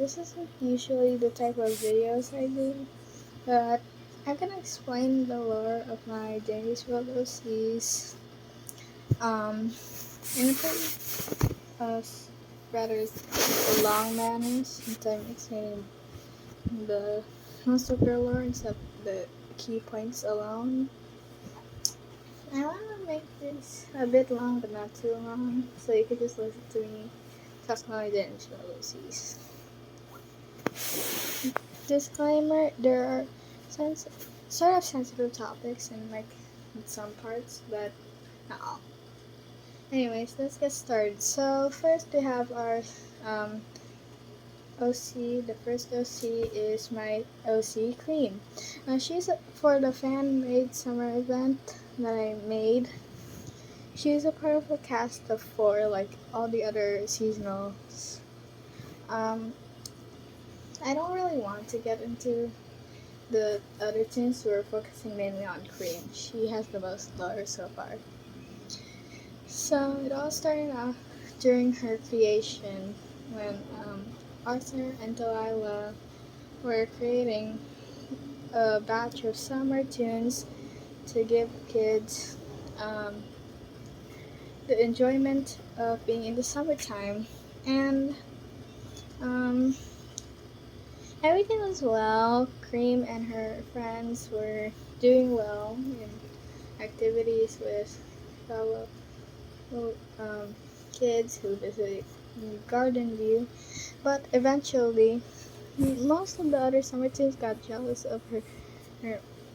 this isn't usually the type of videos I do, but I'm gonna explain the lore of my Janie's World OCs in a pretty rather long manner since I'm explaining the most of their lore except the key points alone. I want to make this a bit long but not too long so you could just listen to me talk about my Janie's World OCs. Disclaimer: there are sort of sensitive topics in some parts, but not all. Anyways, let's get started. So first we have our um, OC. The first OC is my OC Cream. She's for the fan-made summer event that I made. She's a part of a cast of 4, like all the other seasonals. Um, I don't really want to get into the other teams were focusing mainly on Cream. She has the most lore so far. So it all started off during her creation when Arthur and Delilah were creating a batch of summer tunes to give kids um, the enjoyment of being in the summertime. And um, everything was well. Cream and her friends were doing well in activities with fellow kids who visited Garden View, but eventually most of the other summer teams got jealous of her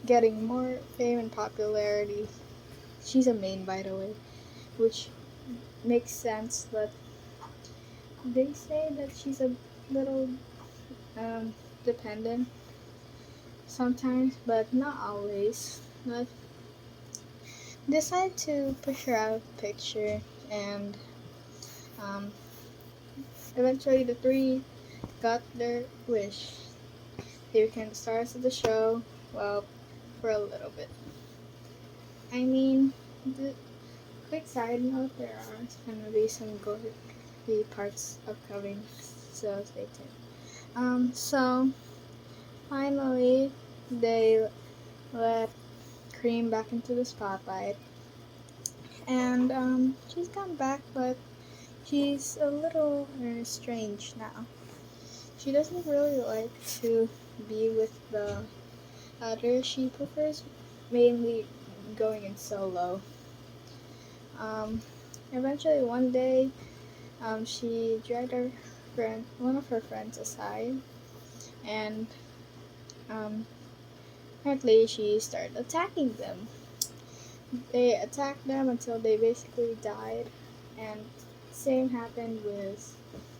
getting more fame and popularity. She's a main, by the way, which makes sense, but they say that she's a little um, dependent sometimes, but not always. But decided to push her out of the picture, and um, eventually the three got their wish. They became the stars of the show, well, for a little bit. I mean, the quick side note, there are gonna be some gory parts upcoming, so stay tuned. So finally, they let Cream back into the spotlight, and she's come back, but she's a little strange now. She doesn't really like to be with the others. She prefers mainly going in solo. Um, Eventually, one day, she dragged one of her friends aside, and um, apparently she started attacking them. They attacked them until they basically died, and same happened with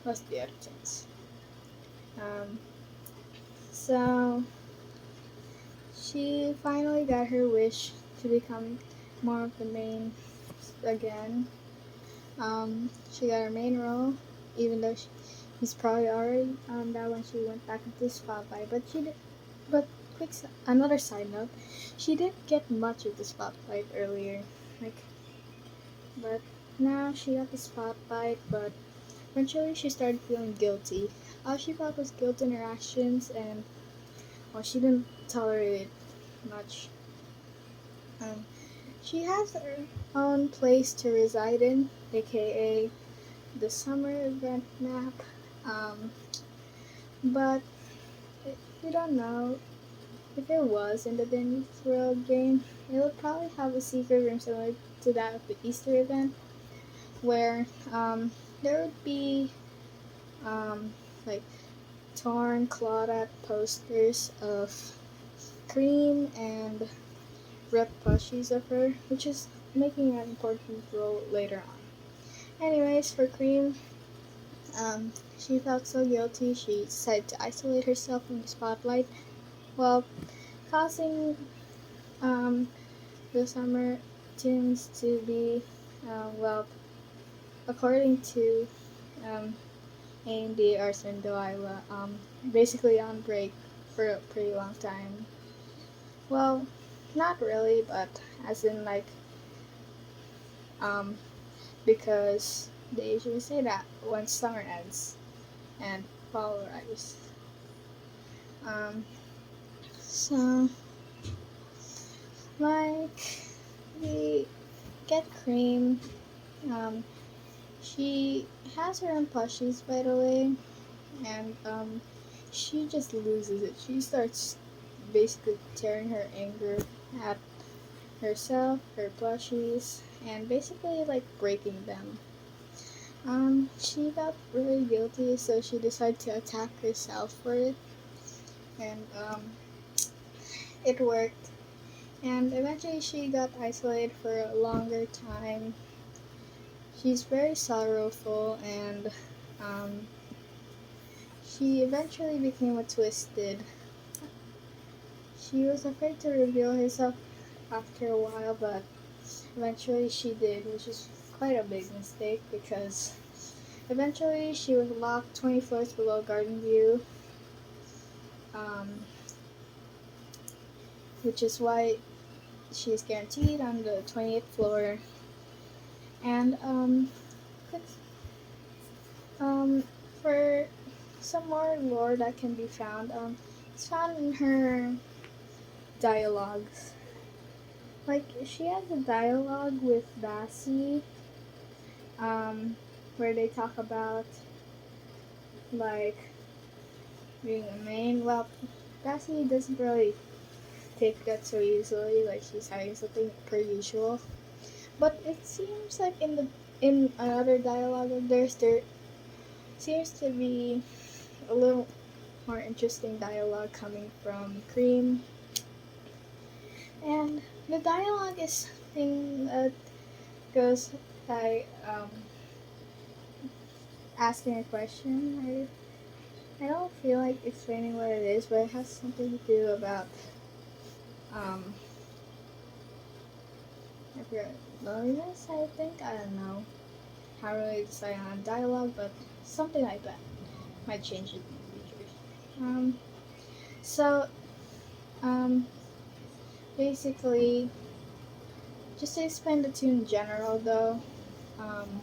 most of the other things. Um, so she finally got her wish to become more of the main again. She got her main role, even though he's probably already on that when she went back into the spotlight. But she did. But another side note, she didn't get much of the spotlight earlier, like, but now she got the spotlight. But eventually, she started feeling guilty. All she felt was guilt in her actions, and well, she didn't tolerate it much. Um, she has her own place to reside in, aka the summer event map. Um, but if you don't know, if it was in the Denny's World game, it would probably have a secret room similar to that of the Easter event, where there would be like torn, clawed out posters of Cream and ripped plushies of her, which is making an important role later on. Anyways, for Cream, she felt so guilty she decided to isolate herself from the spotlight while causing the summer tunes to be, well, according to um, A&D, Arthur and Delilah, basically on break for a pretty long time. Well, not really, but as in like, um, because they usually say that once summer ends, and followers. So like we get Cream. She has her own plushies, by the way, and she just loses it. She starts basically tearing her anger at herself, her plushies, and basically like breaking them. She felt really guilty, so she decided to attack herself for it, and it worked. And eventually, she got isolated for a longer time. She's very sorrowful, and um, she eventually became a twisted. She was afraid to reveal herself after a while, but eventually she did, which is quite a big mistake because eventually she was locked 20 floors below Garden View, um, which is why she's guaranteed on the 28th floor. And um, for some more lore that can be found, it's found in her dialogues. Like she has a dialogue with Bassie, where they talk about like being a main. Well, Bassie doesn't really take that so easily. Like she's hiding something per usual. But it seems like in another dialogue of theirs, there seems to be a little more interesting dialogue coming from Cream. And the dialogue is thing that goes by asking a question. I don't feel like explaining what it is, but it has something to do about um I forgot, loneliness, I think. I don't know how to really decide on dialogue, but something like that might change it in the future. So um basically, just to explain the two in general though, um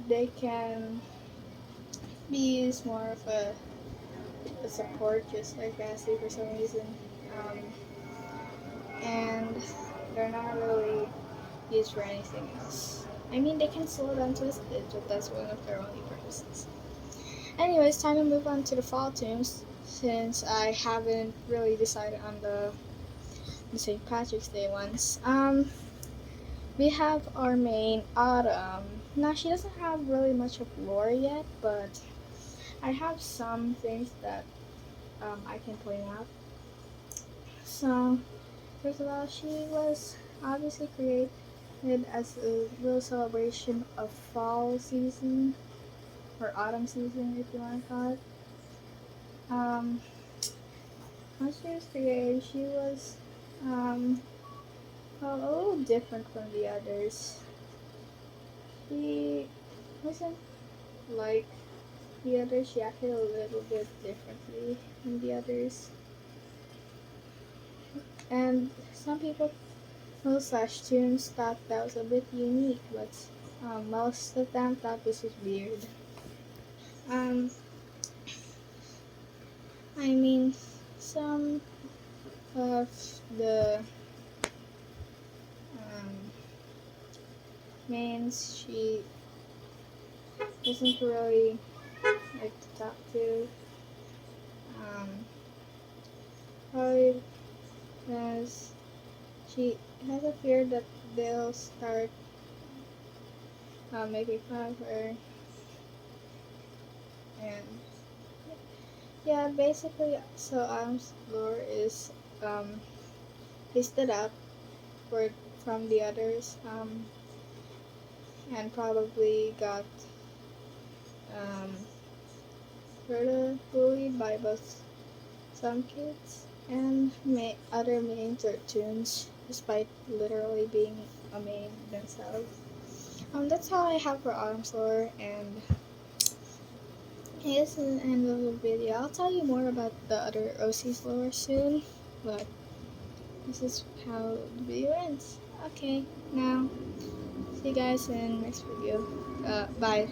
they can be used more of a support, just like Bassie for some reason. Um, and they're not really used for anything else. I mean, they can slow down Twisted, but that's one of their only purposes. Anyways, time to move on to the fall tunes, since I haven't really decided on the St. Patrick's Day ones. We have our main Autumn. Now, she doesn't have really much of lore yet, but I have some things that I can point out. So, first of all, she was obviously created as a little celebration of fall season, or autumn season, if you want to call it. When she was created, she was well, a little different from the others. She wasn't like the others. She acted a little bit differently than the others. And some people, slash tunes, thought that was a bit unique, but most of them thought this was weird. Um, I mean, some of the mains she isn't really like to talk to. Probably because she has a fear that they'll start making fun of her. And yeah, basically, so Adam's lore is he stood out for from the others, and probably got sort of bullied by both some kids and other mains or tunes, despite literally being a main themselves. That's all I have for Autumn's lore, and this is the end of the video. I'll tell you more about the other OC's lore soon, but this is how the video ends. Okay, now, see you guys in the next video. Bye.